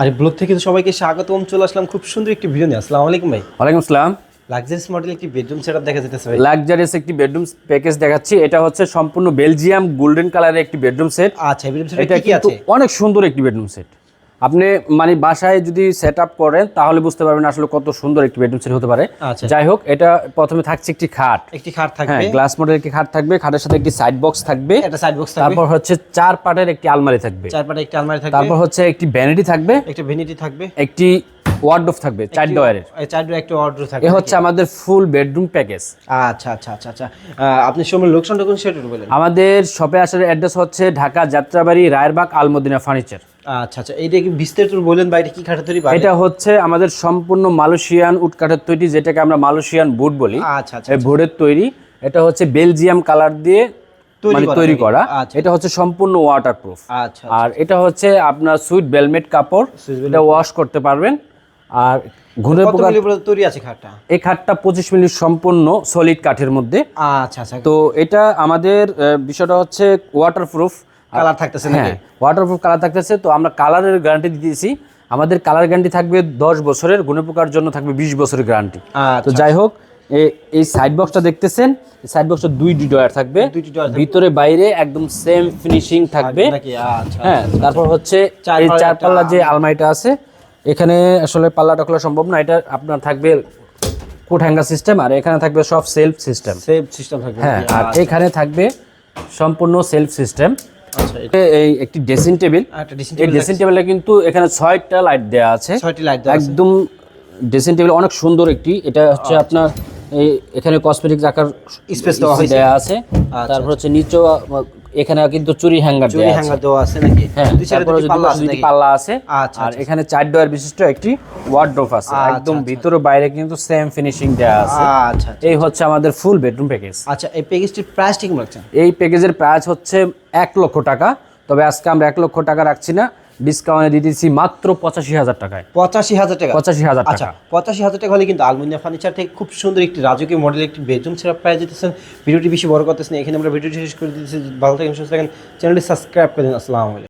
আর blog থেকে তো সবাইকে স্বাগতম। চলে আসলাম খুব সুন্দর একটি ভিডিও নিয়ে। আসসালামু আলাইকুম ভাই। ওয়ালাইকুম আসসালাম। লাক্সারিয়াস মডেল একটি বেডরুম সেটআপ দেখা যাচ্ছে ভাই। লাক্সারিয়াস একটি বেডরুম প্যাকেজ দেখাচ্ছি। এটা হচ্ছে সম্পূর্ণ বেলজিয়াম গোল্ডেন কালারের একটি বেডরুম সেট। আচ্ছা, বেডরুম সেটে এটা কি কি কিন্তু আছে? অনেক সুন্দর একটি বেডরুম সেট। আপনি মানে বাসায় যদি সেট আপ করেন তাহলে বুঝতে পারবেন আসলে কত সুন্দর একটি বেডরুম সেট হতে পারে। আচ্ছা। যাই হোক, এটা প্রথমে থাকছে একটি খাট। একটি খাট থাকবে। হ্যাঁ, গ্লাস মডেলের একটি খাট থাকবে। খাটের সাথে একটি সাইড বক্স থাকবে। একটা সাইড বক্স থাকবে। তারপর হচ্ছে 4 পাটের একটি আলমারি থাকবে। 4 পাটে একটি আলমারি থাকবে। তারপর হচ্ছে একটি ভ্যানিটি থাকবে। একটা ভ্যানিটি থাকবে। একটি ওয়ার্ডরোব থাকবে 4 ডয়ারের। 4 ডোর একটা ওয়ার্ডরোব থাকবে। এ হচ্ছে আমাদের ফুল বেডরুম প্যাকেজ। আচ্ছা আচ্ছা আচ্ছা আচ্ছা। আপনি সময় লোকেশনটা কোন সেটা বলেন? আমাদের শপে আসার অ্যাড্রেস হচ্ছে ঢাকা যাত্রাবাড়ি রায়েরবাগ আলমদিনা ফার্নিচার। আচ্ছা আচ্ছা, এইটা কি বিস্তারিত বলেন বা এটা কি কাঠের তৈরি? এটা হচ্ছে আমাদের সম্পূর্ণ মালয়েশিয়ান উড কাঠের তৈরি, যেটাকে আমরা মালয়েশিয়ান বুট বলি। আচ্ছা আচ্ছা। এই বুটের তৈরি। এটা হচ্ছে বেলজিয়াম কালার দিয়ে তৈরি করা। এটা হচ্ছে সম্পূর্ণ ওয়াটারপ্রুফ। আচ্ছা। আর এটা হচ্ছে আপনার সুইট বেলমেট কাপড়। এটা ওয়াশ করতে পারবেন। আর ঘুরে কত মিলি তৈরি আছে খাটটা? এই খাটটা 25 মিলি সম্পূর্ণ সলিড কাঠের মধ্যে। আচ্ছা আচ্ছা। তো এটা আমাদের বিষয়টা হচ্ছে ওয়াটারপ্রুফ কালার থাকতেছে নাকি? হ্যাঁ, ওয়াটারপ্রুফ কালার থাকতেছে। তো আমরা কালারের গ্যারান্টি দিতেছি। আমাদের কালার গ্যারান্টি থাকবে 10 বছরের, গুণে পোকার জন্য থাকবে 20 বছরের গ্যারান্টি। তো যাই হোক, এই সাইড বক্সটা দেখতেছেন, এই সাইড বক্সটা 2 ডয়ার থাকবে। ভিতরে বাইরে একদম সেম ফিনিশিং থাকবে। হ্যাঁ, তারপর হচ্ছে এই 4 পাল্লা যে আলমারিটা আছে, এখানে আসলে পাল্লাটা খোলা সম্ভব না। এটা আপনার থাকবে কোট হ্যাঙ্গার সিস্টেম, আর এখানে থাকবে সব সেলফ সিস্টেম। থাকবে। হ্যাঁ, আর এখানে থাকবে সম্পূর্ণ সেলফ সিস্টেম। এই একটি ড্রেসিং টেবিল। এই ড্রেসিং টেবিলটা কিন্তু এখানে 6টা লাইট দেওয়া আছে। 6টি লাইট দেওয়া আছে। একদম ড্রেসিং টেবিল অনেক সুন্দর একটি। এটা হচ্ছে আপনার এখানে কসমেটিক রাখার স্পেস দেওয়া আছে। তারপর হচ্ছে নিচেও এখানে কিন্তু চুরি হ্যাঙ্গার দেওয়া আছে নাকি? হ্যাঁ, তারপর দুটি পাল্লা আছে। আর এখানে 4 ডয়ার বিশিষ্ট একটি ওয়ার্ডরোব আছে। একদম ভিতরে বাইরে কিন্তু সেম ফিনিশিং দেওয়া আছে। আচ্ছা। এই হচ্ছে আমাদের ফুল বেডরুম প্যাকেজ। আচ্ছা, এই প্যাকেজটির প্রাইস ঠিক বলছেন? এই প্যাকেজের প্রাইস হচ্ছে 1 লক্ষ টাকা। তবে আজকে আমরা 1 লক্ষ টাকা রাখছি না, ডিসকাউন্টে দিতেছি মাত্র 85,000 টাকায়। 85,000 টাকা? 85,000 টাকা। আচ্ছা, 85,000 টাকা হলে কিন্তু আলমদিনা ফার্নিচার থেকে খুব সুন্দর একটি রাজকীয় মডেলের একটি বেডরুম সেটআপ পেয়ে যেতেছেন। ভিডিওটি বেশি বড় করতেছেন, এখানে আমরা ভিডিওটি শেষ করে দিতেছি। ভালো থাকেন, সুস্থ থাকেন, চ্যানেলটি সাবস্ক্রাইব করে দিন। আসসালামু আলাইকুম।